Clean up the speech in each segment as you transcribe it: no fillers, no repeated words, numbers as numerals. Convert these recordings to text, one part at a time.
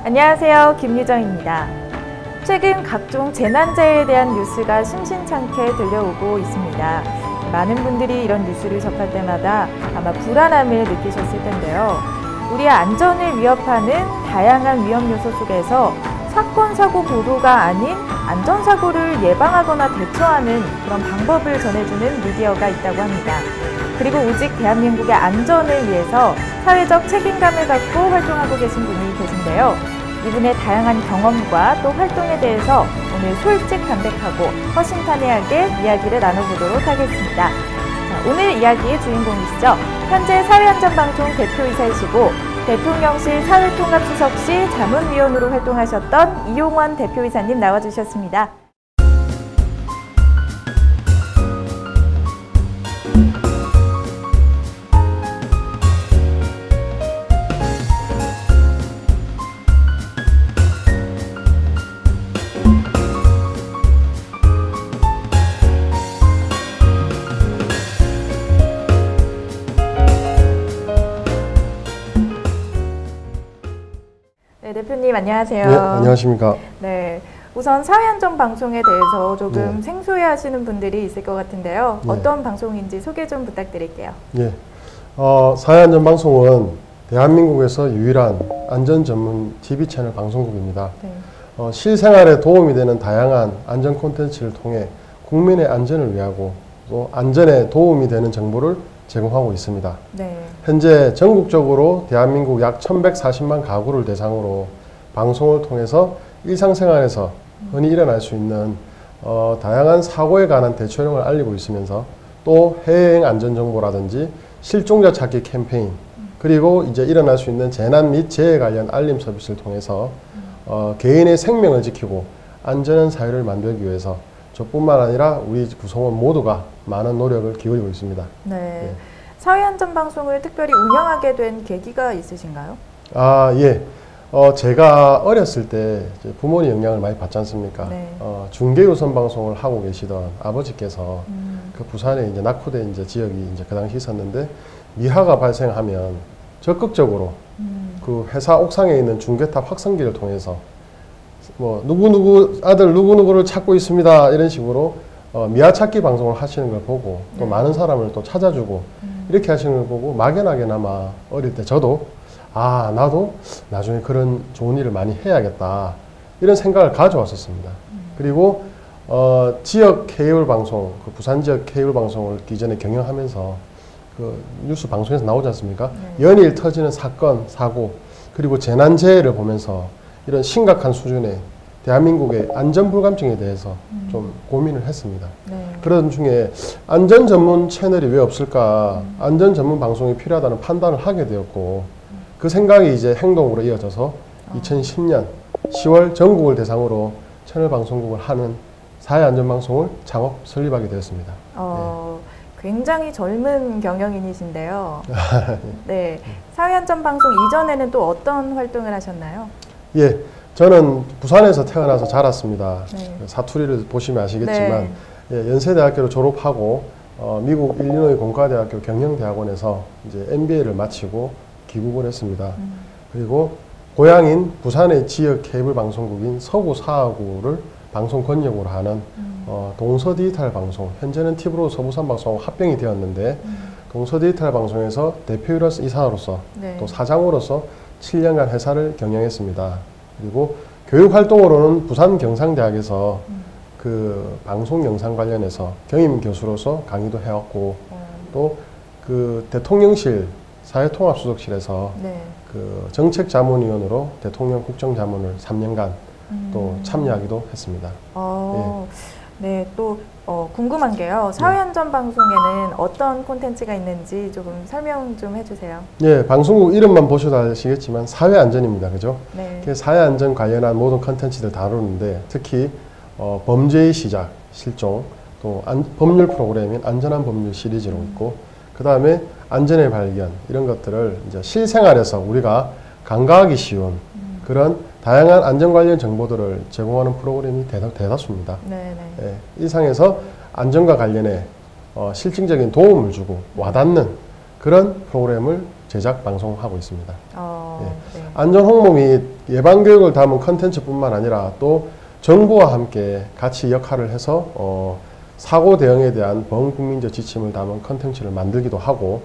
안녕하세요. 김유정입니다. 최근 각종 재난재해에 대한 뉴스가 심심찮게 들려오고 있습니다. 많은 분들이 이런 뉴스를 접할 때마다 아마 불안함을 느끼셨을 텐데요. 우리의 안전을 위협하는 다양한 위험 요소 속에서 사건, 사고 보도가 아닌 안전사고를 예방하거나 대처하는 그런 방법을 전해주는 미디어가 있다고 합니다. 그리고 오직 대한민국의 안전을 위해서 사회적 책임감을 갖고 활동하고 계신 분이 계신데요. 이분의 다양한 경험과 또 활동에 대해서 오늘 솔직 담백하고 허심탄회하게 이야기를 나눠보도록 하겠습니다. 자, 오늘 이야기의 주인공이시죠. 현재 사회안전방송 대표이사이시고 대통령실 사회통합수석실 자문위원으로 활동하셨던 이용원 대표이사님 나와주셨습니다. 네, 대표님 안녕하세요. 네, 안녕하십니까. 네, 우선 사회안전방송에 대해서 조금 생소해하시는 분들이 있을 것 같은데요. 어떤 방송인지 소개 좀 부탁드릴게요. 예, 사회안전방송은 대한민국에서 유일한 안전 전문 TV 채널 방송국입니다. 네. 실생활에 도움이 되는 다양한 안전 콘텐츠를 통해 국민의 안전을 위하고 또 안전에 도움이 되는 정보를 제공하고 있습니다. 네. 현재 전국적으로 대한민국 약 1140만 가구를 대상으로 방송을 통해서 일상생활에서 흔히 일어날 수 있는 다양한 사고에 관한 대처령을 알리고 있으면서 또 해외여행 안전정보라든지 실종자 찾기 캠페인 그리고 이제 일어날 수 있는 재난 및 재해 관련 알림 서비스를 통해서 개인의 생명을 지키고 안전한 사회를 만들기 위해서 저뿐만 아니라 우리 구성원 모두가 많은 노력을 기울이고 있습니다. 네. 예. 사회안전방송을 특별히 운영하게 된 계기가 있으신가요? 예. 제가 어렸을 때 이제 부모님 영향을 많이 받지 않습니까? 네. 중계유선 방송을 하고 계시던 아버지께서 그 부산에 이제 낙후대 이제 지역이 이제 그 당시 있었는데 미화가 발생하면 적극적으로 그 회사 옥상에 있는 중계탑 확성기를 통해서 뭐 누구누구 아들 누구누구를 찾고 있습니다 이런 식으로 미아 찾기 방송을 하시는 걸 보고 또 많은 사람을 또 찾아주고 이렇게 하시는 걸 보고 막연하게나마 어릴 때 저도 나도 나중에 그런 좋은 일을 많이 해야겠다 이런 생각을 가져왔었습니다. 그리고 지역 케이블 방송, 그 부산 지역 케이블 방송을 기존에 경영하면서 그 뉴스 방송에서 나오지 않습니까? 연일 터지는 사건, 사고 그리고 재난재해를 보면서 이런 심각한 수준의 대한민국의 안전불감증에 대해서 좀 고민을 했습니다. 네. 그런 중에 안전 전문 채널이 왜 없을까, 안전 전문 방송이 필요하다는 판단을 하게 되었고 그 생각이 이제 행동으로 이어져서 2010년 10월 전국을 대상으로 채널 방송국을 하는 사회안전방송을 창업 설립하게 되었습니다. 굉장히 젊은 경영인이신데요. 네, 사회안전방송 이전에는 또 어떤 활동을 하셨나요? 예, 저는 부산에서 태어나서 자랐습니다. 네. 사투리를 보시면 아시겠지만 예, 연세대학교를 졸업하고 미국 일리노이 공과대학교 경영대학원에서 이제 MBA를 마치고 귀국을 했습니다. 그리고 고향인 부산의 지역 케이블 방송국인 서구 사하구를 방송 권역으로 하는 동서디지털 방송, 현재는 TV로 서부산 방송 합병이 되었는데 동서디지털 방송에서 대표이사로서 또 사장으로서 7년간 회사를 경영했습니다. 그리고 교육 활동으로는 부산 경상대학에서 그 방송 영상 관련해서 경임 교수로서 강의도 해왔고 또 그 대통령실 사회통합수석실에서 그 정책자문위원으로 대통령 국정자문을 3년간 또 참여하기도 했습니다. 네, 또 궁금한 게요. 사회안전방송에는 어떤 콘텐츠가 있는지 조금 설명 좀 해주세요. 예, 방송국 이름만 보셔도 아시겠지만 사회안전입니다. 그죠? 네. 사회안전 관련한 모든 콘텐츠들 다루는데 특히 범죄의 시작, 실종, 또 법률 프로그램인 안전한 법률 시리즈로 있고 그 다음에 안전의 발견 이런 것들을 이제 실생활에서 우리가 간과하기 쉬운 그런 다양한 안전 관련 정보들을 제공하는 프로그램이 대다수입니다. 예, 일상에서 안전과 관련해 실질적인 도움을 주고 와닿는 그런 프로그램을 제작, 방송하고 있습니다. 네. 안전 홍보 및 예방 교육을 담은 컨텐츠뿐만 아니라 또 정부와 함께 같이 역할을 해서 사고 대응에 대한 범국민적 지침을 담은 컨텐츠를 만들기도 하고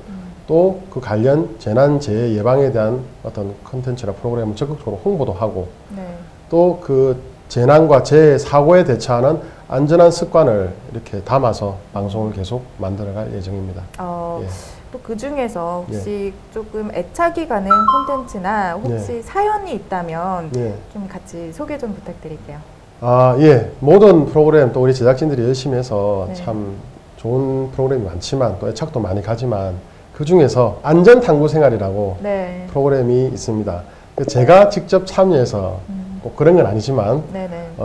또 그 관련 재난 재해 예방에 대한 어떤 컨텐츠나 프로그램을 적극적으로 홍보도 하고 네. 또 그 재난과 재해 사고에 대처하는 안전한 습관을 이렇게 담아서 방송을 계속 만들어갈 예정입니다. 예. 또 그 중에서 혹시 예. 조금 애착이 가는 콘텐츠나 혹시 사연이 있다면 좀 같이 소개 좀 부탁드릴게요. 예. 모든 프로그램 또 우리 제작진들이 열심히 해서 네. 참 좋은 프로그램이 많지만 또 애착도 많이 가지만 그 중에서 안전탐구생활이라고 네. 프로그램이 있습니다. 제가 직접 참여해서 꼭 그런 건 아니지만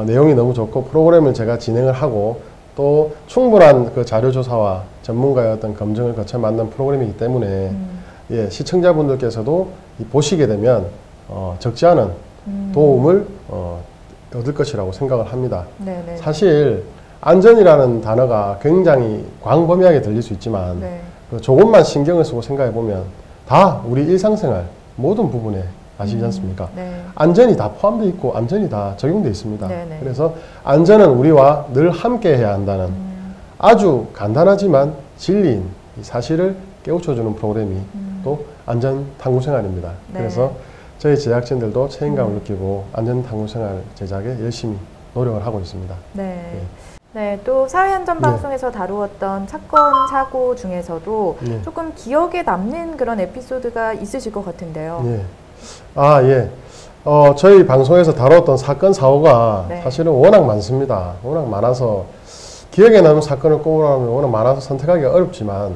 내용이 너무 좋고 프로그램을 제가 진행을 하고 또 충분한 그 자료조사와 전문가의 어떤 검증을 거쳐 만든 프로그램이기 때문에 예, 시청자분들께서도 보시게 되면 적지 않은 도움을 얻을 것이라고 생각을 합니다. 네네. 사실 안전이라는 단어가 굉장히 광범위하게 들릴 수 있지만 그 조금만 신경을 쓰고 생각해 보면 다 우리 일상생활 모든 부분에 아시지 않습니까? 안전이 다 포함되어 있고 안전이 다 적용되어 있습니다. 그래서 안전은 우리와 늘 함께 해야 한다는 아주 간단하지만 진리인 이 사실을 깨우쳐주는 프로그램이 또 안전탐구생활입니다. 그래서 저희 제작진들도 책임감을 느끼고 안전탐구생활 제작에 열심히 노력을 하고 있습니다. 네, 또 사회안전방송에서 다루었던 사건, 사고 중에서도 조금 기억에 남는 그런 에피소드가 있으실 것 같은데요. 예. 저희 방송에서 다뤘던 사건, 사고가 사실은 워낙 많습니다. 워낙 많아서 기억에 남는 사건을 꼽으라면 워낙 많아서 선택하기가 어렵지만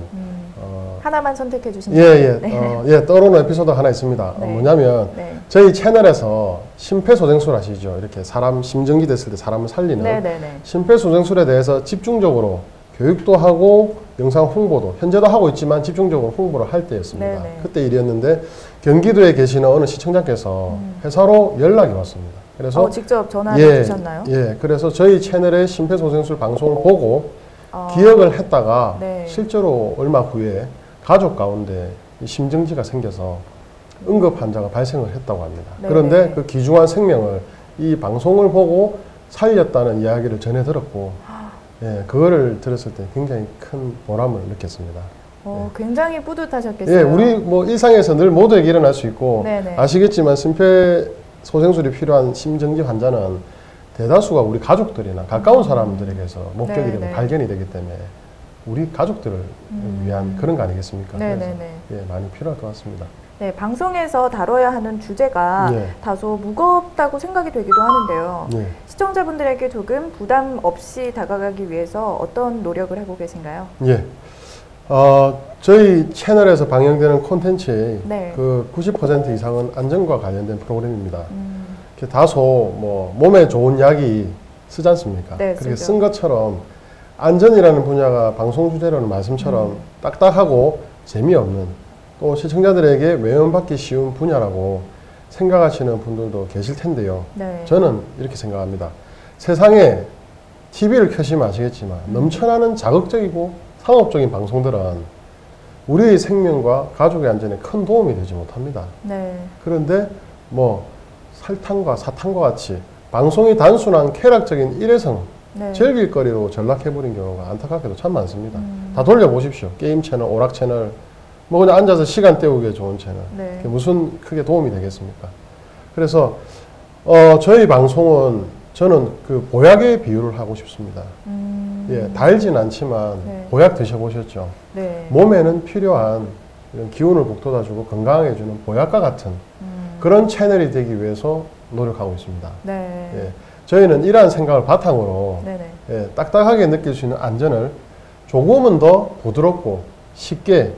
하나만 선택해 주신다면 떠오르는 에피소드 하나 있습니다. 뭐냐면 저희 채널에서 심폐소생술 아시죠? 이렇게 사람 심정지 됐을 때 사람을 살리는 심폐소생술에 대해서 집중적으로 교육도 하고 영상 홍보도 현재도 하고 있지만 집중적으로 홍보를 할 때였습니다. 그때 일이었는데 경기도에 계시는 어느 시청자께서 회사로 연락이 왔습니다. 그래서 직접 전화를 주셨나요? 그래서 저희 채널의 심폐소생술 방송을 보고 기억을 했다가 실제로 얼마 후에 가족 가운데 심정지가 생겨서 응급 환자가 발생을 했다고 합니다. 그런데 그 귀중한 생명을 이 방송을 보고 살렸다는 이야기를 전해 들었고 그거를 들었을 때 굉장히 큰 보람을 느꼈습니다. 굉장히 뿌듯하셨겠어요. 우리 뭐 일상에서 늘 모두에게 일어날 수 있고 아시겠지만 심폐소생술이 필요한 심정지 환자는 대다수가 우리 가족들이나 가까운 사람들에게서 목격이 되고 발견이 되기 때문에 우리 가족들을 위한 그런 거 아니겠습니까? 그래서 많이 필요할 것 같습니다. 방송에서 다뤄야 하는 주제가 다소 무겁다고 생각이 되기도 하는데요. 시청자분들에게 조금 부담 없이 다가가기 위해서 어떤 노력을 하고 계신가요? 저희 채널에서 방영되는 콘텐츠의 그 90% 이상은 안전과 관련된 프로그램입니다. 다소 뭐 몸에 좋은 약이 쓰지 않습니까? 그렇게 쓴 것처럼 안전이라는 분야가 방송 주제라는 말씀처럼 딱딱하고 재미없는 또 시청자들에게 외면받기 쉬운 분야라고 생각하시는 분들도 계실 텐데요. 저는 이렇게 생각합니다. 세상에 TV를 켜시면 아시겠지만 넘쳐나는 자극적이고 상업적인 방송들은 우리의 생명과 가족의 안전에 큰 도움이 되지 못합니다. 그런데 뭐 설탕과 사탕과 같이 방송이 단순한 쾌락적인 일회성 즐길거리로 전락해버린 경우가 안타깝게도 참 많습니다. 다 돌려보십시오. 게임 채널, 오락 채널, 뭐 그냥 앉아서 시간 때우기에 좋은 채널. 그게 무슨 크게 도움이 되겠습니까? 그래서 저희 방송은 저는 그 보약의 비유를 하고 싶습니다. 달진 않지만 보약 드셔보셨죠? 몸에는 필요한 이런 기운을 북돋아주고 건강해주는 보약과 같은 그런 채널이 되기 위해서 노력하고 있습니다. 저희는 이러한 생각을 바탕으로 딱딱하게 느낄 수 있는 안전을 조금은 더 부드럽고 쉽게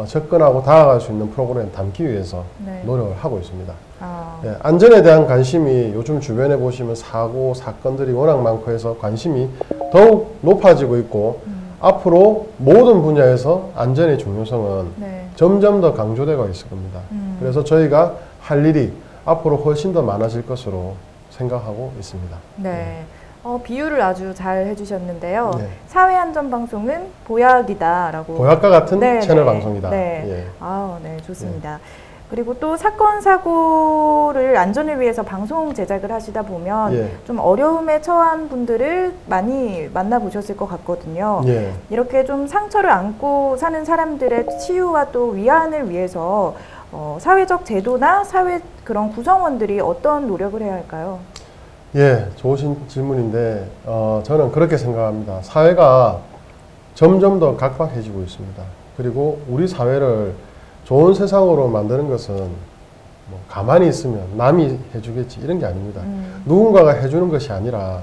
접근하고 다가갈 수 있는 프로그램을 담기 위해서 노력을 하고 있습니다. 안전에 대한 관심이 요즘 주변에 보시면 사고, 사건들이 워낙 많고 해서 관심이 더욱 높아지고 있고 앞으로 모든 분야에서 안전의 중요성은 점점 더 강조되고 있을 겁니다. 그래서 저희가 할 일이 앞으로 훨씬 더 많아질 것으로 생각하고 있습니다. 비유를 아주 잘 해주셨는데요. 사회안전방송은 보약이다라고. 보약과 같은 채널 방송이다. 좋습니다. 그리고 또 사건, 사고를 안전을 위해서 방송 제작을 하시다 보면 예. 좀 어려움에 처한 분들을 많이 만나보셨을 것 같거든요. 예. 이렇게 좀 상처를 안고 사는 사람들의 치유와 또 위안을 위해서 사회적 제도나 사회 그런 구성원들이 어떤 노력을 해야 할까요? 예, 좋으신 질문인데 저는 그렇게 생각합니다. 사회가 점점 더 각박해지고 있습니다. 그리고 우리 사회를 좋은 세상으로 만드는 것은 뭐 가만히 있으면 남이 해주겠지 이런 게 아닙니다. 누군가가 해주는 것이 아니라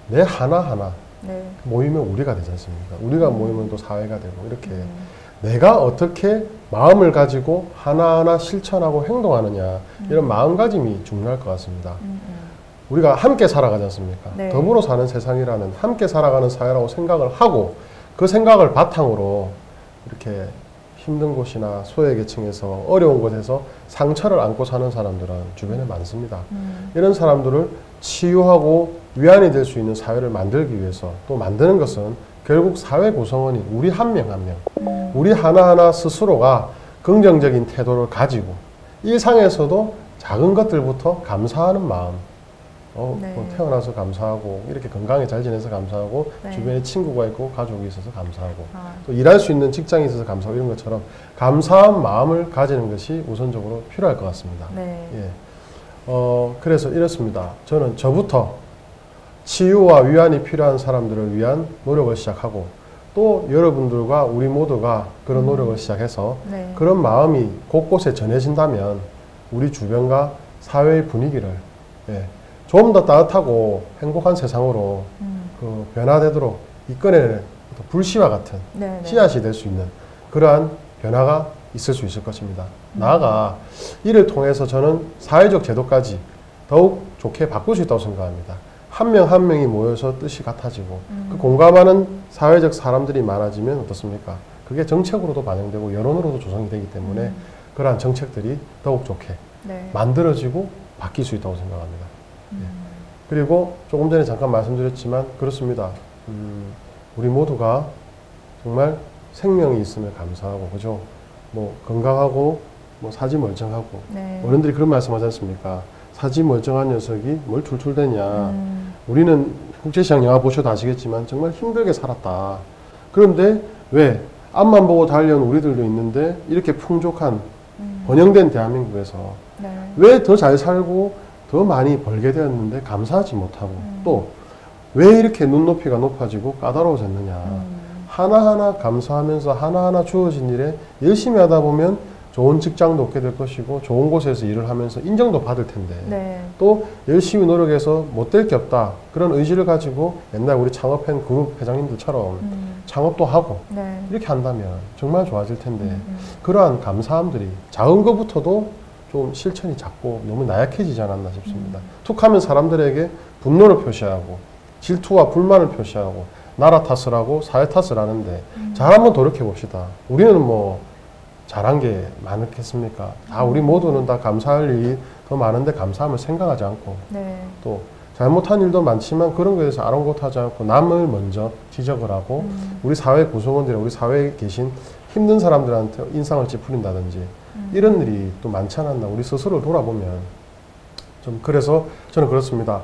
내 하나하나 네. 모이면 우리가 되지 않습니까? 우리가 모이면 또 사회가 되고 이렇게 내가 어떻게 마음을 가지고 하나하나 실천하고 행동하느냐 이런 마음가짐이 중요할 것 같습니다. 우리가 함께 살아가지 않습니까? 네. 더불어 사는 세상이라는 함께 살아가는 사회라고 생각을 하고 그 생각을 바탕으로 이렇게 힘든 곳이나 소외계층에서 어려운 곳에서 상처를 안고 사는 사람들은 주변에 많습니다. 이런 사람들을 치유하고 위안이 될 수 있는 사회를 만들기 위해서 또 만드는 것은 결국 사회 구성원인 우리 한 명 한 명, 우리 하나하나 스스로가 긍정적인 태도를 가지고 일상에서도 작은 것들부터 감사하는 마음, 네. 뭐 태어나서 감사하고 이렇게 건강히 잘 지내서 감사하고 네. 주변에 친구가 있고 가족이 있어서 감사하고 아. 또 일할 수 있는 직장이 있어서 감사하고 이런 것처럼 감사한 마음을 가지는 것이 우선적으로 필요할 것 같습니다. 네. 예. 그래서 이렇습니다. 저는 저부터 치유와 위안이 필요한 사람들을 위한 노력을 시작하고 또 여러분들과 우리 모두가 그런 노력을 시작해서 네. 그런 마음이 곳곳에 전해진다면 우리 주변과 사회의 분위기를 예, 좀 더 따뜻하고 행복한 세상으로 그 변화되도록 이끌어내는 불씨와 같은 네, 네. 씨앗이 될 수 있는 그러한 변화가 있을 수 있을 것입니다. 나아가 이를 통해서 저는 사회적 제도까지 더욱 좋게 바꿀 수 있다고 생각합니다. 한 명 한 명이 모여서 뜻이 같아지고 그 공감하는 사회적 사람들이 많아지면 어떻습니까? 그게 정책으로도 반영되고 여론으로도 조성이 되기 때문에 그러한 정책들이 더욱 좋게 네. 만들어지고 바뀔 수 있다고 생각합니다. 예. 그리고 조금 전에 잠깐 말씀드렸지만 그렇습니다. 우리 모두가 정말 생명이 있음을 감사하고 그죠? 뭐 건강하고 뭐 사지 멀쩡하고 네. 어른들이 그런 말씀하지 않습니까? 사지 멀쩡한 녀석이 뭘 툴툴대냐. 우리는 국제시장 영화 보셔도 아시겠지만 정말 힘들게 살았다. 그런데 왜 앞만 보고 달려온 우리들도 있는데 이렇게 풍족한 번영된 대한민국에서 네. 왜 더 잘 살고 더 많이 벌게 되었는데 감사하지 못하고 또 왜 이렇게 눈높이가 높아지고 까다로워졌느냐. 하나하나 감사하면서 하나하나 주어진 일에 열심히 하다 보면 좋은 직장도 얻게 될 것이고 좋은 곳에서 일을 하면서 인정도 받을 텐데 네. 또 열심히 노력해서 못될 게 없다. 그런 의지를 가지고 옛날 우리 창업한 그룹 회장님들처럼 창업도 하고 네. 이렇게 한다면 정말 좋아질 텐데 그러한 감사함들이 작은 것부터도 좀 실천이 작고 너무 나약해지지 않았나 싶습니다. 툭하면 사람들에게 분노를 표시하고 질투와 불만을 표시하고 나라 탓을 하고 사회 탓을 하는데 잘 한번 돌이켜 봅시다. 우리는 뭐 잘한 게 많겠습니까? 다 우리 모두는 다 감사할 일이 더 많은데 감사함을 생각하지 않고 네. 또 잘못한 일도 많지만 그런 거에 대해서 아랑곳하지 않고 남을 먼저 지적을 하고 우리 사회 구성원들이 우리 사회에 계신 힘든 사람들한테 인상을 찌푸린다든지 이런 일이 또 많지 않았나 우리 스스로를 돌아보면 좀 그래서 저는 그렇습니다.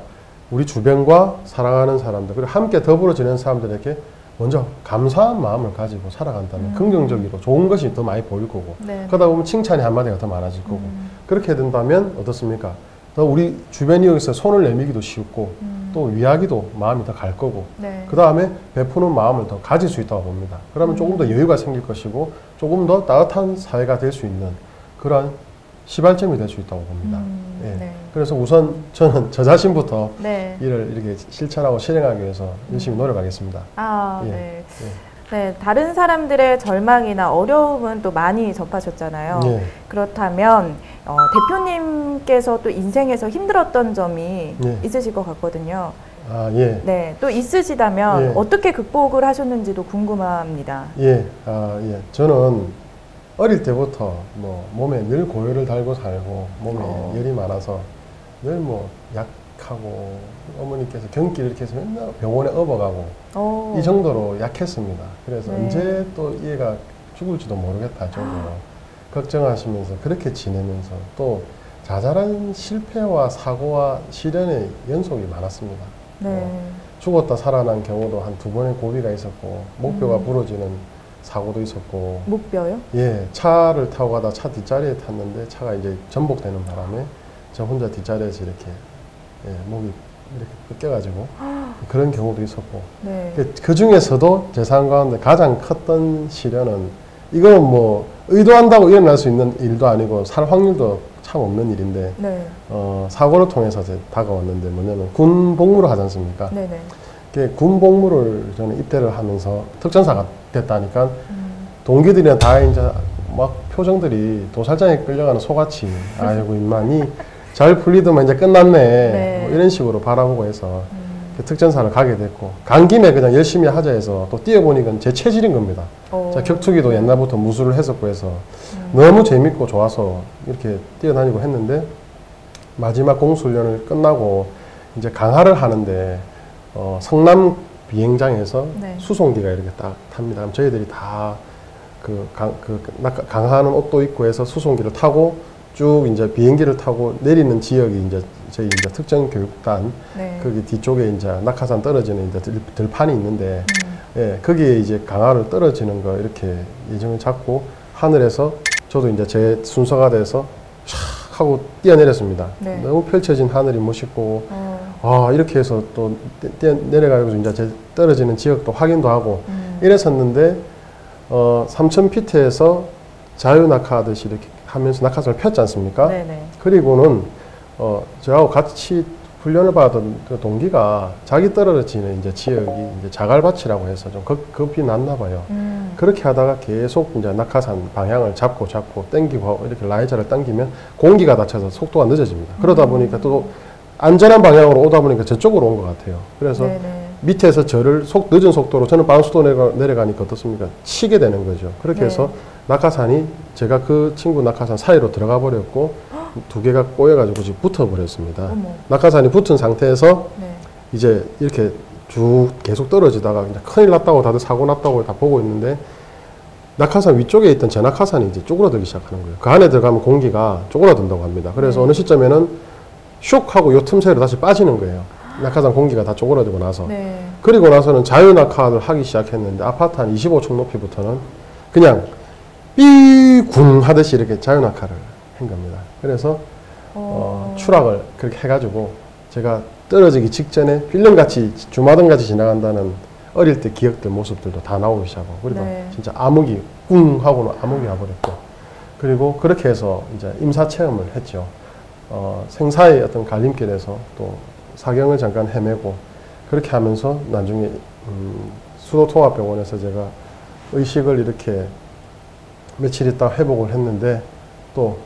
우리 주변과 사랑하는 사람들 그리고 함께 더불어 지내는 사람들에게 먼저 감사한 마음을 가지고 살아간다면 긍정적으로 좋은 것이 더 많이 보일 거고 네. 그러다 보면 칭찬이 한마디가 더 많아질 거고 그렇게 된다면 어떻습니까? 더 우리 주변 이역에서 손을 내밀기도 쉽고 또 위하기도 마음이 더 갈 거고 네. 그 다음에 베푸는 마음을 더 가질 수 있다고 봅니다. 그러면 조금 더 여유가 생길 것이고 조금 더 따뜻한 사회가 될 수 있는 그런 시발점이 될 수 있다고 봅니다. 예. 네. 그래서 우선 저는 저 자신부터 네. 이를 이렇게 실천하고 실행하기 위해서 열심히 노력하겠습니다. 아, 예. 네. 예. 네, 다른 사람들의 절망이나 어려움은 또 많이 접하셨잖아요. 예. 그렇다면 대표님께서 또 인생에서 힘들었던 점이 예. 있으실 것 같거든요. 아, 예. 네, 또 있으시다면 예. 어떻게 극복을 하셨는지도 궁금합니다. 예. 아, 예. 저는 어릴 때부터 뭐 몸에 늘 고열을 달고 살고 몸에 열이 많아서 늘 뭐 약하고 어머니께서 경기를 이렇게 해서 맨날 병원에 업어가고 오. 이 정도로 약했습니다. 그래서 네. 언제 또 얘가 죽을지도 모르겠다 정도로 걱정하시면서 그렇게 지내면서 또 자잘한 실패와 사고와 시련의 연속이 많았습니다. 네. 죽었다 살아난 경우도 한 2번의 고비가 있었고 목뼈가 부러지는 사고도 있었고. 목뼈요? 예, 차를 타고 가다 차 뒷자리에 탔는데 차가 이제 전복되는 바람에 저 혼자 뒷자리에서 이렇게 목이 이렇게 꺾여가지고 그런 경우도 있었고. 네. 그 중에서도 제 삶 가운데 가장 컸던 시련은 이거는 뭐 의도한다고 일어날 수 있는 일도 아니고 살 확률도 참 없는 일인데 네. 사고를 통해서 다가왔는데 뭐냐면 군 복무를 하지 않습니까? 네네. 군 복무를 저는 입대를 하면서 특전사가 됐다니까 동기들이랑 다 이제 막 표정들이 도살장에 끌려가는 소같이 아이고 임마니 잘 풀리더만 이제 끝났네 네. 뭐 이런 식으로 바라보고 해서 특전사를 가게 됐고 간 김에 그냥 열심히 하자 해서 또 뛰어보니까 제 체질인 겁니다. 자, 격투기도 옛날부터 무술을 했었고 해서 너무 재밌고 좋아서 이렇게 뛰어다니고 했는데 마지막 공수훈련을 끝나고 이제 강화를 하는데 성남 비행장에서 네. 수송기가 이렇게 딱 탑니다. 그럼 저희들이 다 강화하는 옷도 입고 해서 수송기를 타고 쭉 이제 비행기를 타고 내리는 지역이 이제 저희 이제 특전교육단 네. 거기 뒤쪽에 이제 낙하산 떨어지는 이제 들판이 있는데 예, 거기에 이제 강화를 떨어지는 거 이렇게 예정을 잡고 하늘에서 저도 이제 제 순서가 돼서 촥 하고 뛰어내렸습니다. 네. 너무 펼쳐진 하늘이 멋있고 이렇게 해서 또 내려가면서 이제 제 떨어지는 지역도 확인도 하고 이랬었는데 3000피트에서 자유낙하하듯이 이렇게 하면서 낙하산을 폈지 않습니까? 네네. 그리고는 저하고 같이 훈련을 받은 그 동기가 자기 떨어지는 이제 지역이 이제 자갈밭이라고 해서 좀 겁이 났나 봐요. 그렇게 하다가 계속 이제 낙하산 방향을 잡고 당기고 이렇게 라이저를 당기면 공기가 닫혀서 속도가 늦어집니다. 그러다 보니까 또 안전한 방향으로 오다 보니까 저쪽으로 온 것 같아요. 그래서 네네. 밑에서 저를 늦은 속도로 저는 반수도 내려가니까 어떻습니까? 치게 되는 거죠. 그렇게 해서 낙하산이 제가 그 친구 낙하산 사이로 들어가 버렸고 2개가 꼬여가지고 지금 붙어버렸습니다. 낙하산이 붙은 상태에서 이제 이렇게 쭉 계속 떨어지다가 이제 큰일 났다고 다들 사고 났다고 다 보고 있는데 낙하산 위쪽에 있던 제 낙하산이 이제 쪼그라들기 시작하는 거예요. 그 안에 들어가면 공기가 쪼그라든다고 합니다. 그래서 어느 시점에는 슉 하고 요 틈새로 다시 빠지는 거예요. 낙하산 공기가 다 쪼그라들고 나서. 그리고 나서는 자유낙하를 하기 시작했는데 아파트 한 25층 높이부터는 그냥 삐군 하듯이 이렇게 자유낙하를 한 겁니다. 그래서 추락을 그렇게 해가지고 제가 떨어지기 직전에 필름같이 주마등같이 지나간다는 어릴 때 기억들 모습들도 다 나오기 시작하고 그리고 진짜 암흑이 꿍 하고는 암흑이 와버렸고 그리고 그렇게 해서 이제 임사 체험을 했죠. 생사의 어떤 갈림길에서 또 사경을 잠깐 헤매고 그렇게 하면서 나중에 수도통합병원에서 제가 의식을 이렇게 며칠 있다 회복을 했는데 또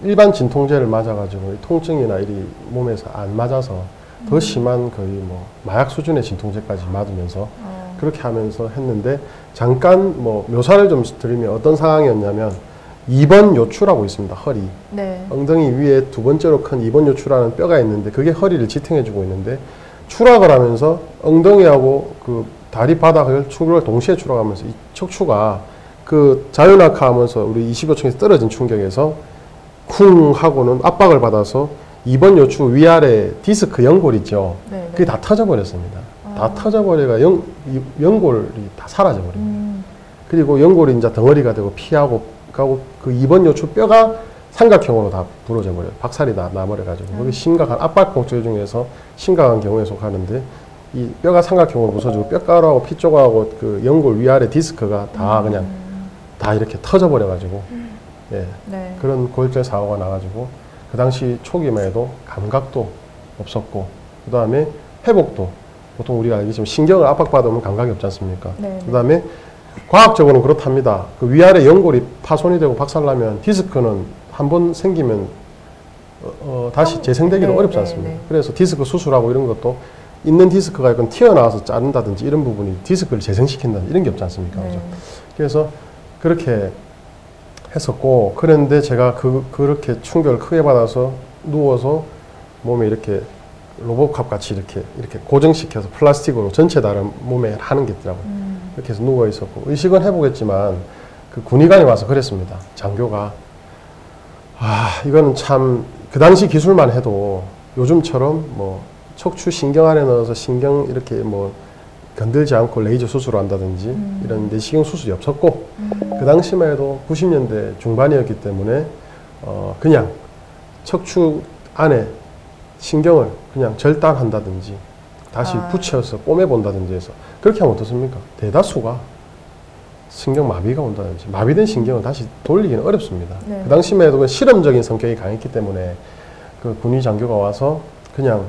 일반 진통제를 맞아가지고 통증이나 일이 몸에서 안 맞아서 더 심한 거의 뭐 마약 수준의 진통제까지 맞으면서 그렇게 하면서 했는데 잠깐 뭐 묘사를 좀 드리면 어떤 상황이었냐면 2번 요추라고 있습니다. 허리. 엉덩이 위에 2번째로 큰 2번 요추라는 뼈가 있는데 그게 허리를 지탱해주고 있는데 추락을 하면서 엉덩이하고 그 다리 바닥을 동시에 추락하면서 이 척추가 그 자유낙하하면서 우리 25층에서 떨어진 충격에서 쿵 하고는 압박을 받아서 2번 요추 위아래 디스크 연골 있죠. 그게 다 터져버렸습니다. 다 터져버려가 연골이 다 사라져버립니다. 그리고 연골이 이제 덩어리가 되고 피하고 그 2번 요추 뼈가 삼각형으로 다 부러져 버려요. 박살이 다 나버려가지고 거기 심각한 압박공증 중에서 심각한 경우에 속하는데 이 뼈가 삼각형으로 부서지고 뼈가루하고 피 조각하고 그 연골 위아래 디스크가 다 그냥 다 이렇게 터져 버려가지고 그런 골절 사고가 나가지고 그 당시 초기만 해도 감각도 없었고 그 다음에 회복도 보통 우리가 알겠지만 신경을 압박받으면 감각이 없지 않습니까? 그 다음에 과학적으로는 그렇답니다. 그 위아래 연골이 파손이 되고 박살나면 디스크는 한번 생기면 다시 재생되기도 어렵지 않습니까? 그래서 디스크 수술하고 이런 것도 있는 디스크가 약간 튀어나와서 자른다든지 이런 부분이 디스크를 재생시킨다든지 이런 게 없지 않습니까? 그래서 그렇게 했었고 그런데 제가 그렇게 충격을 크게 받아서 누워서 몸에 이렇게 로봇캅 같이 이렇게 고정시켜서 플라스틱으로 전체 다른 몸에 하는 게 있더라고요. 이렇게 해서 누워 있었고 의식은 해보겠지만 그 군의관이 와서 그랬습니다. 장교가 이거는 참 그 당시 기술만 해도 요즘처럼 뭐 척추 신경 안에 넣어서 신경 이렇게 뭐 건들지 않고 레이저 수술을 한다든지 이런 내시경 수술이 없었고 그 당시만 해도 90년대 중반이었기 때문에 그냥 척추 안에 신경을 그냥 절단한다든지 다시 붙여서 꼬매본다든지 해서 그렇게 하면 어떻습니까? 대다수가 신경 마비가 온다든지 마비된 신경을 다시 돌리기는 어렵습니다. 네. 그 당시만 해도 실험적인 성격이 강했기 때문에 그 군의 장교가 와서 그냥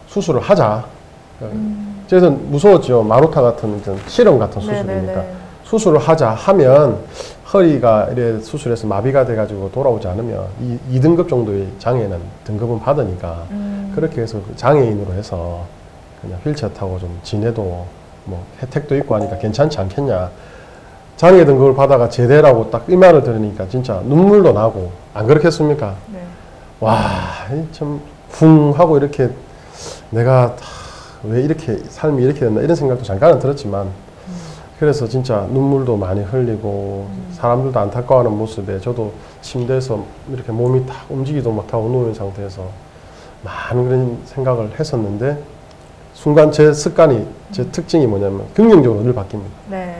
수술을 하자. 그래서 무서웠죠. 마루타 같은 실험 같은 수술이니까. 네네네. 수술을 하자 하면 허리가 이래 수술해서 마비가 돼가지고 돌아오지 않으면 2등급 정도의 장애는 등급은 받으니까 그렇게 해서 그 장애인으로 해서 그냥 휠체어 타고 좀 지내도 뭐 혜택도 있고 하니까 괜찮지 않겠냐. 장애 등급을 받아가 제대라고 딱 이 말을 들으니까 진짜 눈물도 나고 안 그렇겠습니까? 네. 와, 참 쿵 하고 이렇게 내가 왜 이렇게 삶이 이렇게 됐나 이런 생각도 잠깐은 들었지만 그래서 진짜 눈물도 많이 흘리고 사람들도 안타까워하는 모습에 저도 침대에서 이렇게 몸이 딱 움직이도 못하고 누운 상태에서 많은 그런 생각을 했었는데 순간 제 습관이 제 특징이 뭐냐면 긍정적으로 늘 바뀝니다. 네.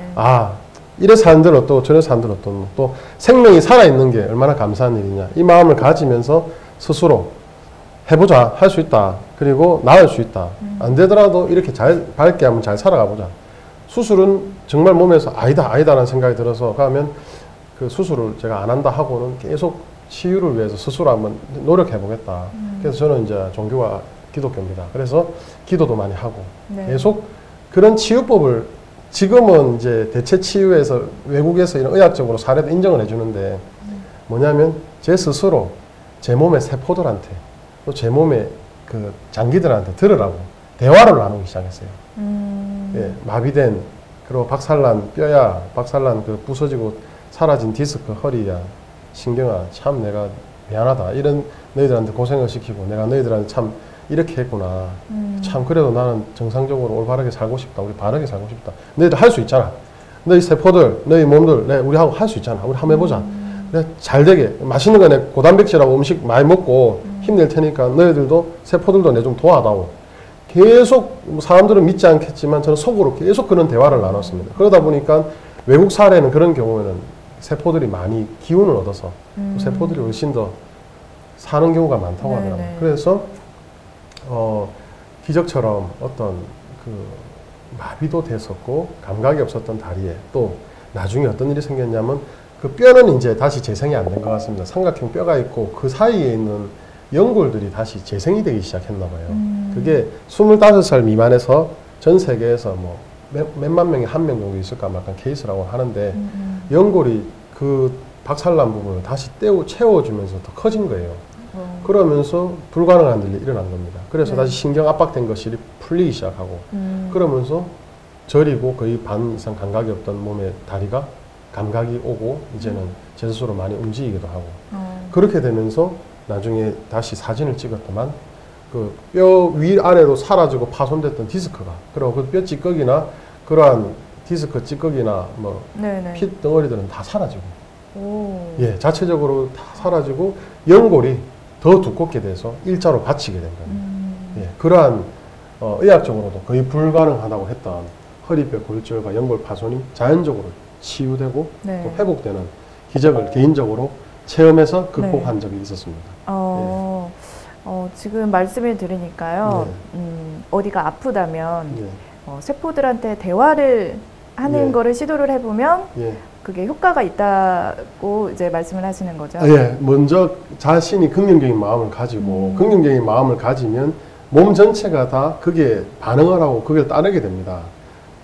이래서 사람들 어떠고 저래서 사람들 어떠고 또 생명이 살아있는 게 얼마나 감사한 일이냐 이 마음을 가지면서 스스로 해보자 할 수 있다 그리고 나을 수 있다 안 되더라도 이렇게 잘 밝게 하면 잘 살아가 보자. 수술은 정말 몸에서 아니다라는 생각이 들어서 가면 그 수술을 제가 안 한다 하고는 계속 치유를 위해서 스스로 한번 노력해 보겠다. 그래서 저는 이제 종교가 기독교입니다. 그래서 기도도 많이 하고 네. 계속 그런 치유법을 지금은 이제 대체 치유에서 외국에서 이런 의학적으로 사례도 인정을 해주는데 뭐냐면 제 스스로 제 몸의 세포들한테 또 제 몸의 그 장기들한테 들으라고 대화를 나누기 시작했어요. 예, 마비된 그리고 박살난 뼈야, 박살난 그 부서지고 사라진 디스크, 허리야, 신경아, 참 내가 미안하다. 이런 너희들한테 고생을 시키고 내가 너희들한테 참 이렇게 했구나. 참 그래도 나는 정상적으로 올바르게 살고 싶다. 우리 바르게 살고 싶다. 너희들 할 수 있잖아. 너희 세포들, 너희 몸들, 우리하고 할 수 있잖아. 우리 한번 해보자. 그래, 잘 되게 맛있는 거 내 고단백질하고 음식 많이 먹고 힘낼 테니까 너희들도 세포들도 내 좀 도와다오. 계속 사람들은 믿지 않겠지만 저는 속으로 계속 그런 대화를 나눴습니다. 그러다 보니까 외국 사례는 그런 경우에는 세포들이 많이 기운을 얻어서 세포들이 훨씬 더 사는 경우가 많다고 하더라고요. 그래서 기적처럼 어떤 그 마비도 됐었고 감각이 없었던 다리에 또 나중에 어떤 일이 생겼냐면 그 뼈는 이제 다시 재생이 안 된 것 같습니다. 삼각형 뼈가 있고 그 사이에 있는 연골들이 다시 재생이 되기 시작했나 봐요. 그게 25살 미만에서 전 세계에서 뭐 몇만 명에 한 명 정도 있을까 막 약간 케이스라고 하는데 연골이 그 박살난 부분을 다시 채워주면서 더 커진 거예요. 그러면서 불가능한 일이 일어난 겁니다. 그래서 다시 신경 압박된 것이 풀리기 시작하고 그러면서 저리고 거의 반 이상 감각이 없던 몸의 다리가 감각이 오고 이제는 제 스스로 많이 움직이기도 하고 그렇게 되면서 나중에 다시 사진을 찍었더만 그 뼈 위아래로 사라지고 파손됐던 디스크가 그리고 그 뼈 찌꺼기나 그러한 디스크 찌꺼기나 뭐 피 덩어리들은 다 사라지고 예, 자체적으로 다 사라지고 연골이 더 두껍게 돼서 일자로 받치게 된 겁니다. 예, 그러한 의학적으로도 거의 불가능하다고 했던 허리뼈 골절과 연골 파손이 자연적으로 치유되고 또 회복되는 기적을 개인적으로 체험해서 극복한 적이 있었습니다. 지금 말씀을 들으니까요. 어디가 아프다면 세포들한테 대화를 하는 거를 시도를 해보면 그게 효과가 있다고 이제 말씀을 하시는 거죠. 예, 먼저 자신이 긍정적인 마음을 가지고 긍정적인 마음을 가지면 몸 전체가 다 그게 반응을 하고 그걸 따르게 됩니다.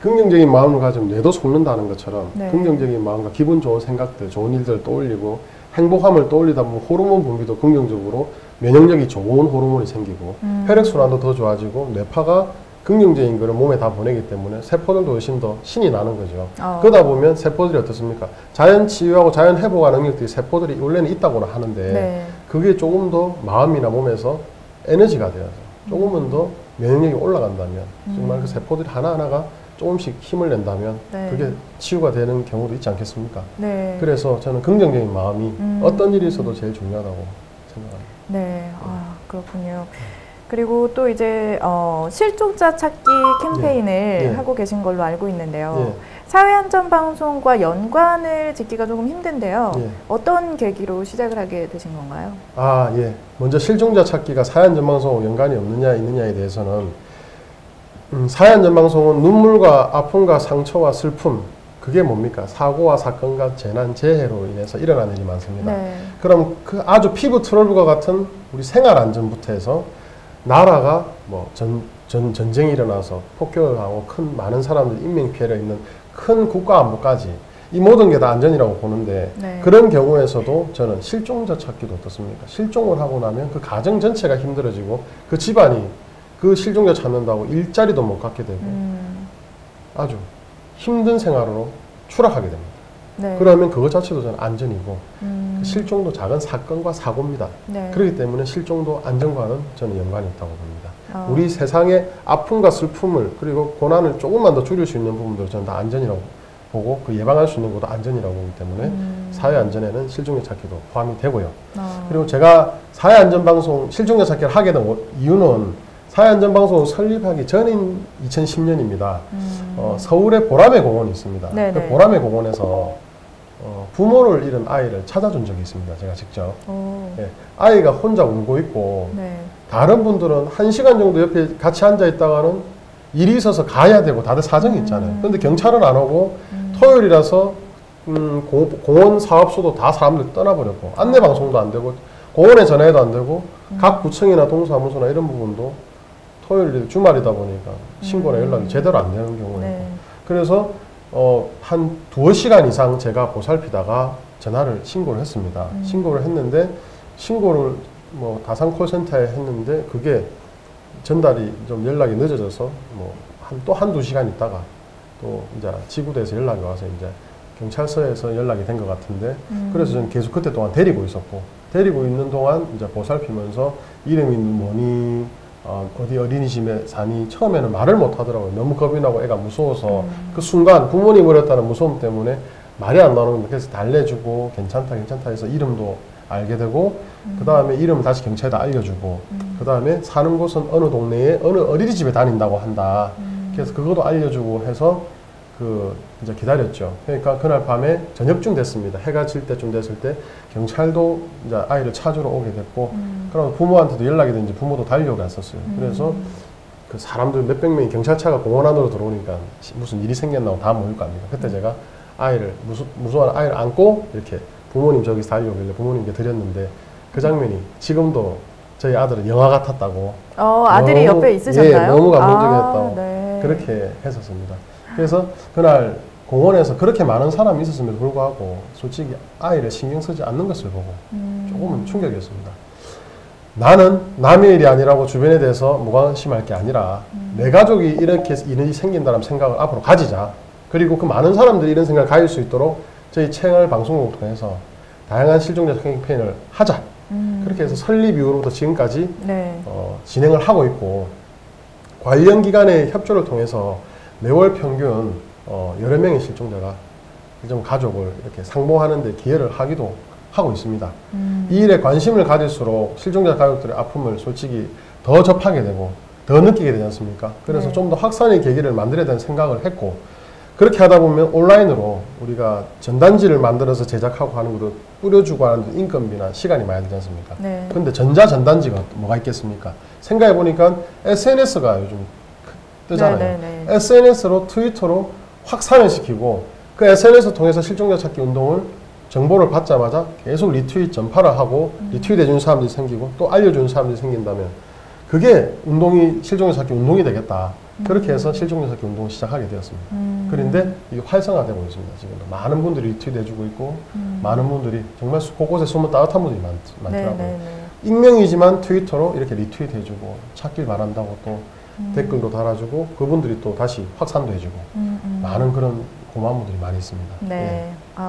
긍정적인 마음을 가지면 뇌도 속는다는 것처럼 긍정적인 마음과 기분 좋은 생각들, 좋은 일들을 떠올리고 행복함을 떠올리다 보면 호르몬 분비도 긍정적으로 면역력이 좋은 호르몬이 생기고 혈액순환도 더 좋아지고 뇌파가 긍정적인 거를 몸에 다 보내기 때문에 세포들도 훨씬 더 신이 나는 거죠. 그러다 보면 세포들이 어떻습니까? 자연 치유하고 자연 회복하는 능력들이 세포들이 원래는 있다고는 하는데 그게 조금 더 마음이나 몸에서 에너지가 되어서 조금은 더 면역력이 올라간다면 정말 그 세포들이 하나하나가 조금씩 힘을 낸다면 네. 그게 치유가 되는 경우도 있지 않겠습니까? 네. 그래서 저는 긍정적인 마음이 어떤 일이 있어도 제일 중요하다고 생각합니다. 네, 아, 그렇군요. 그리고 또 이제 실종자 찾기 캠페인을 예. 하고 계신 걸로 알고 있는데요. 예. 사회안전방송과 연관을 짓기가 조금 힘든데요. 예. 어떤 계기로 시작을 하게 되신 건가요? 아, 예. 먼저 실종자 찾기가 사회안전방송과 연관이 없느냐 있느냐에 대해서는 사회안전방송은 눈물과 아픔과 상처와 슬픔, 그게 뭡니까? 사고와 사건과 재난, 재해로 인해서 일어나는 일이 많습니다. 네. 그럼 그 아주 피부 트러블과 같은 우리 생활안전부터 해서 나라가 뭐 전쟁이 일어나서 폭격을 하고 많은 사람들이 인명피해를 입는 큰 국가안보까지 이 모든 게 다 안전이라고 보는데 네. 그런 경우에서도 저는 실종자 찾기도 어떻습니까? 실종을 하고 나면 그 가정 전체가 힘들어지고 그 집안이 그 실종자 찾는다고 일자리도 못 갖게 되고 아주 힘든 생활로 추락하게 됩니다. 네. 그러면 그것 자체도 저는 안전이고 그 실종도 작은 사건과 사고입니다. 네. 그렇기 때문에 실종도 안전과는 저는 연관이 있다고 봅니다. 우리 세상의 아픔과 슬픔을 그리고 고난을 조금만 더 줄일 수 있는 부분들을 저는 다 안전이라고 보고 그 예방할 수 있는 것도 안전이라고 보기 때문에 사회 안전에는 실종자 찾기도 포함이 되고요. 그리고 제가 사회 안전방송 실종자 찾기를 하게 된 이유는 사회 안전방송 설립하기 전인 2010년입니다. 서울에 보라매 공원이 있습니다. 그 보라매 공원에서 부모를 잃은 아이를 찾아준 적이 있습니다. 제가 직접. 예, 아이가 혼자 울고 있고 네. 다른 분들은 1시간 정도 옆에 같이 앉아 있다가는 일이 있어서 가야 되고 다들 사정이 있잖아요. 그런데 경찰은 안 오고 토요일이라서 공원 사업소도 다 사람들 떠나버렸고 안내방송도 안 되고 공원에 전화해도 안 되고 각 구청이나 동사무소나 이런 부분도 토요일 주말이다 보니까 신고나 연락이 제대로 안 되는 경우가 있고 네. 그래서 한 2시간 이상 제가 보살피다가 전화를 신고를 했습니다. 신고를 했는데 신고를 뭐 다산 콜센터에 했는데 그게 전달이 좀 연락이 늦어져서 뭐 또 한두 시간 있다가 또 이제 지구대에서 연락이 와서 이제 경찰서에서 연락이 된 것 같은데 그래서 저는 계속 그때 동안 데리고 있었고 데리고 있는 동안 이제 보살피면서 이름이 뭐니 어디 어린이집에 사니 처음에는 말을 못 하더라고요. 너무 겁이 나고 애가 무서워서 그 순간 부모님 어렸다는 무서움 때문에 말이 안 나오는 거예요. 그래서 달래주고 괜찮다 해서 이름도 알게 되고 그 다음에 이름을 다시 경찰에다 알려주고 그 다음에 사는 곳은 어느 동네에 어느 어린이집에 다닌다고 한다. 그래서 그것도 알려주고 해서 이제 기다렸죠. 그러니까 그날 밤에 저녁쯤 됐습니다. 해가 질 때쯤 됐을 때 경찰도 이제 아이를 찾으러 오게 됐고 그럼 부모한테도 연락이 됐는지 부모도 달려갔었어요. 그래서 그 사람들 몇백 명이 경찰차가 공원 안으로 들어오니까 무슨 일이 생겼나고 다 모일 거 아닙니까? 그때 제가 아이를 무서운 아이를 안고 이렇게 부모님 저기서 달려오길래 부모님께 드렸는데 그 장면이 지금도 저희 아들은 영화 같았다고. 아들이 옆에 있으셨나요? 예, 너무 감동적이었다고. 네. 그렇게 했었습니다. 그래서 그날 공원에서 그렇게 많은 사람이 있었음에도 불구하고 솔직히 아이를 신경 쓰지 않는 것을 보고 조금은 충격이었습니다. 나는 남의 일이 아니라고 주변에 대해서 무관심할 게 아니라 내 가족이 이렇게 일이 생긴다는 생각을 앞으로 가지자. 그리고 그 많은 사람들이 이런 생각을 가질 수 있도록 저희 채널 방송국을 통해서 다양한 실종자 캠페인을 하자. 그렇게 해서 설립 이후로부터 지금까지 네. 진행을 하고 있고 관련 기관의 협조를 통해서 매월 평균 여러 명의 실종자가 좀 가족을 이렇게 상봉하는 데 기여를 하기도 하고 있습니다. 이 일에 관심을 가질수록 실종자 가족들의 아픔을 솔직히 더 접하게 되고 더 느끼게 되지 않습니까? 그래서 네. 좀 더 확산의 계기를 만들어야 되는 생각을 했고 그렇게 하다 보면 온라인으로 우리가 전단지를 만들어서 제작하고 하는 것도 뿌려주고 하는 인건비나 시간이 많이 들지 않습니까? 네. 근데 전자전단지가 뭐가 있겠습니까? 생각해 보니까 SNS가 요즘 뜨잖아요. 네. SNS로 트위터로 확산을 시키고 그 SNS 통해서 실종자 찾기 운동을 정보를 받자마자 계속 리트윗 전파를 하고 리트윗 해주는 사람들이 생기고 또 알려주는 사람들이 생긴다면 그게 실종자 찾기 운동이 되겠다. 그렇게 해서 실종자 찾기 운동을 시작하게 되었습니다. 그런데 이게 활성화되고 있습니다. 지금도 많은 분들이 리트윗 해주고 있고 많은 분들이 정말 곳곳에 숨은 따뜻한 분들이 많더라고요. 네. 익명이지만 트위터로 이렇게 리트윗 해주고 찾길 바란다고 또 댓글도 달아주고 그분들이 또 다시 확산도 해주고 많은 그런 고마운 분들이 많이 있습니다. 네. 예.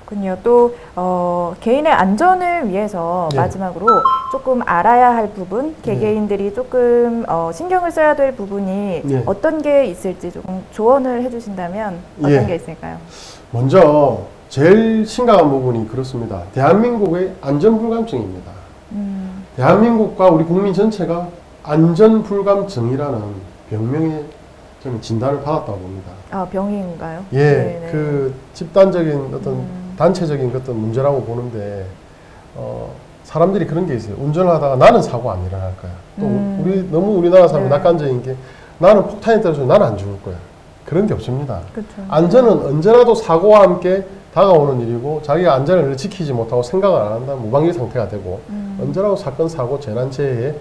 그렇군요. 또 개인의 안전을 위해서 예. 마지막으로 조금 알아야 할 부분, 개개인들이 조금 신경을 써야 될 부분이 예. 어떤 게 있을지 조금 조언을 해주신다면 어떤 예. 게 있을까요? 먼저 제일 심각한 부분이 그렇습니다. 대한민국의 안전불감증입니다. 대한민국과 우리 국민 전체가 안전불감증이라는 병명의 저는 진단을 받았다고 봅니다. 아, 병인가요? 예, 네네. 그 집단적인 어떤 단체적인 어떤 문제라고 보는데 사람들이 그런 게 있어요. 운전을 하다가 나는 사고 안 일어날 거야. 또 너무 우리나라 사람이 네. 낙관적인 게 나는 폭탄이 떨어져서 나는 안 죽을 거야. 그런 게 없습니다. 그렇죠. 안전은 언제라도 사고와 함께 다가오는 일이고 자기가 안전을 지키지 못하고 생각을 안 한다면 무방비 상태가 되고 언제라도 사건, 사고, 재난, 재해에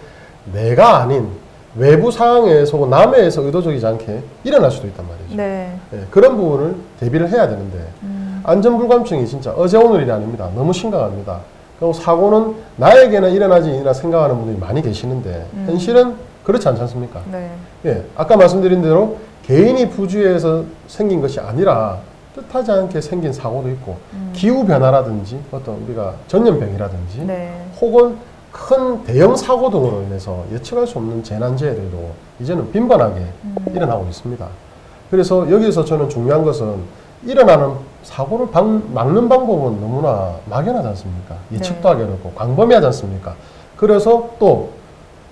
내가 아닌 외부 상황에서 남해에서 의도적이지 않게 일어날 수도 있단 말이죠. 네. 예, 그런 부분을 대비를 해야 되는데 안전불감증이 진짜 어제 오늘 일이 아닙니다. 너무 심각합니다. 그리고 사고는 나에게는 일어나지나 생각하는 분들이 많이 계시는데 현실은 그렇지 않지 않습니까? 네. 예, 아까 말씀드린 대로 개인이 부주의해서 생긴 것이 아니라 뜻하지 않게 생긴 사고도 있고 기후변화라든지 어떤 우리가 전염병이라든지 네. 혹은 큰 대형 사고 등으로 인해서 예측할 수 없는 재난재해들도 이제는 빈번하게 일어나고 있습니다. 그래서 여기서 저는 중요한 것은 일어나는 사고를 막는 방법은 너무나 막연하지 않습니까? 예측도 하기 어렵고 광범위하지 않습니까? 그래서 또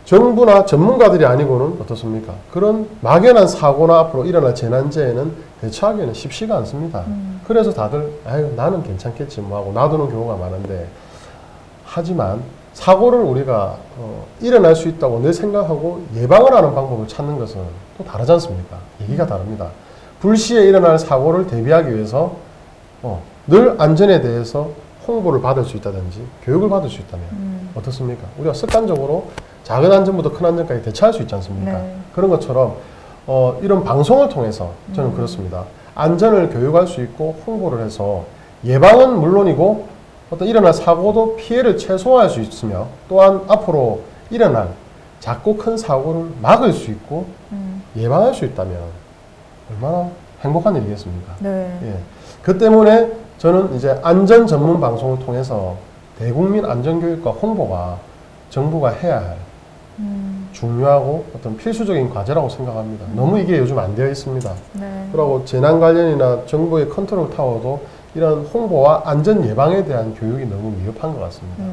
정부나 전문가들이 아니고는 어떻습니까? 그런 막연한 사고나 앞으로 일어날 재난재해는 대처하기는 쉽지가 않습니다. 그래서 다들 아유 나는 괜찮겠지 뭐 하고 놔두는 경우가 많은데 하지만 사고를 우리가 일어날 수 있다고 늘 생각하고 예방을 하는 방법을 찾는 것은 또 다르지 않습니까? 얘기가 다릅니다. 불시에 일어날 사고를 대비하기 위해서 늘 안전에 대해서 홍보를 받을 수 있다든지 교육을 받을 수 있다면 어떻습니까? 우리가 습관적으로 작은 안전부터 큰 안전까지 대처할 수 있지 않습니까? 네. 그런 것처럼 이런 방송을 통해서 저는 그렇습니다. 안전을 교육할 수 있고 홍보를 해서 예방은 물론이고 어떤 일어날 사고도 피해를 최소화할 수 있으며 또한 앞으로 일어날 작고 큰 사고를 막을 수 있고 예방할 수 있다면 얼마나 행복한 일이겠습니까? 네. 예. 그 때문에 저는 이제 안전 전문 방송을 통해서 대국민 안전교육과 홍보가 정부가 해야 할 중요하고 어떤 필수적인 과제라고 생각합니다. 너무 이게 요즘 안 되어 있습니다. 네. 그리고 재난 관련이나 정부의 컨트롤 타워도 이런 홍보와 안전 예방에 대한 교육이 너무 미흡한 것 같습니다.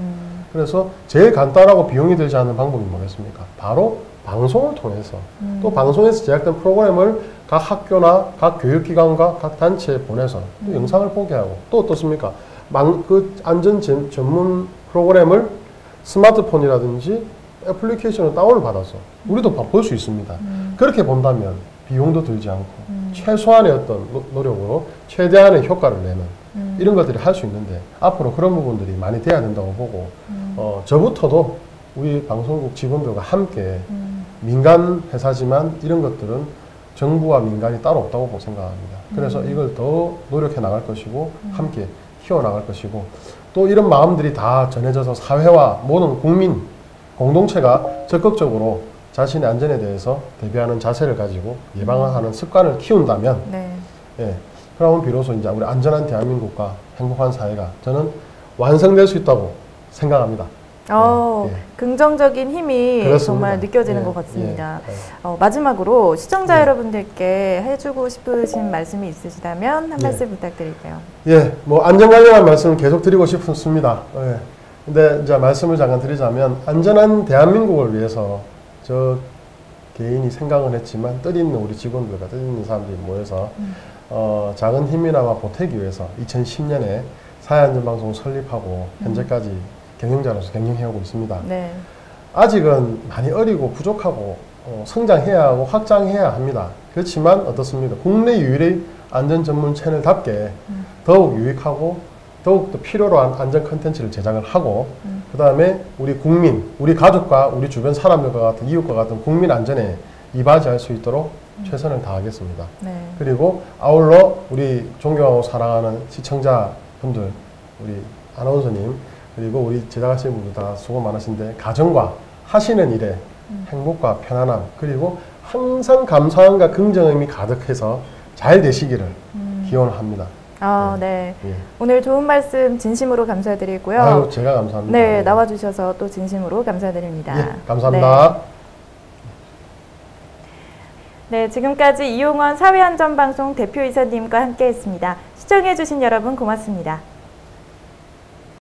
그래서 제일 간단하고 비용이 들지 않는 방법이 뭐겠습니까? 바로 방송을 통해서 또 방송에서 제작된 프로그램을 각 학교나 각 교육기관과 각 단체에 보내서 또 영상을 보게 하고 또 어떻습니까? 그 안전 전문 프로그램을 스마트폰이라든지 애플리케이션을 다운을 받아서 우리도 볼 수 있습니다. 그렇게 본다면 비용도 들지 않고 최소한의 어떤 노력으로 최대한의 효과를 내는 이런 것들이 할 수 있는데 앞으로 그런 부분들이 많이 돼야 된다고 보고 저부터도 우리 방송국 직원들과 함께 민간 회사지만 이런 것들은 정부와 민간이 따로 없다고 생각합니다. 그래서 이걸 더 노력해 나갈 것이고 함께 키워나갈 것이고 또 이런 마음들이 다 전해져서 사회와 모든 국민 공동체가 적극적으로 자신의 안전에 대해서 대비하는 자세를 가지고 예방하는 습관을 키운다면 네. 예, 그러면 비로소 이제 우리 안전한 대한민국과 행복한 사회가 저는 완성될 수 있다고 생각합니다. 예. 긍정적인 힘이 그렇습니다. 정말 느껴지는 예, 것 같습니다. 예. 마지막으로 시청자 예. 여러분들께 해주고 싶으신 말씀이 있으시다면 한 예. 말씀 부탁드릴게요. 예, 뭐 안전 관련한 말씀을 계속 드리고 싶습니다. 예. 근데 이제 말씀을 잠깐 드리자면 안전한 대한민국을 위해서 저 개인이 생각은 했지만 뜻있는 우리 직원들과 뜻있는 사람들이 모여서 작은 힘이나마 보태기 위해서 2010년에 사회안전방송을 설립하고 현재까지 경영자로서 경영해오고 있습니다. 네. 아직은 많이 어리고 부족하고 성장해야 하고 확장해야 합니다. 그렇지만 어떻습니까? 국내 유일의 안전 전문 채널답게 더욱 유익하고 더욱더 필요로 한 안전 컨텐츠를 제작을 하고 그 다음에 우리 국민, 우리 가족과 우리 주변 사람들과 같은 이웃과 같은 국민 안전에 이바지할 수 있도록 최선을 다하겠습니다. 네. 그리고 아울러 우리 존경하고 사랑하는 시청자분들, 우리 아나운서님 그리고 우리 제작하시는 분들 다 수고 많으신데 가정과 하시는 일에 행복과 편안함 그리고 항상 감사함과 긍정함이 가득해서 잘 되시기를 기원합니다. 네. 예. 오늘 좋은 말씀 진심으로 감사드리고요. 아유, 제가 감사합니다. 네, 예. 나와주셔서 또 진심으로 감사드립니다. 예, 감사합니다. 네, 지금까지 이용원 사회안전방송 대표이사님과 함께했습니다. 시청해주신 여러분 고맙습니다.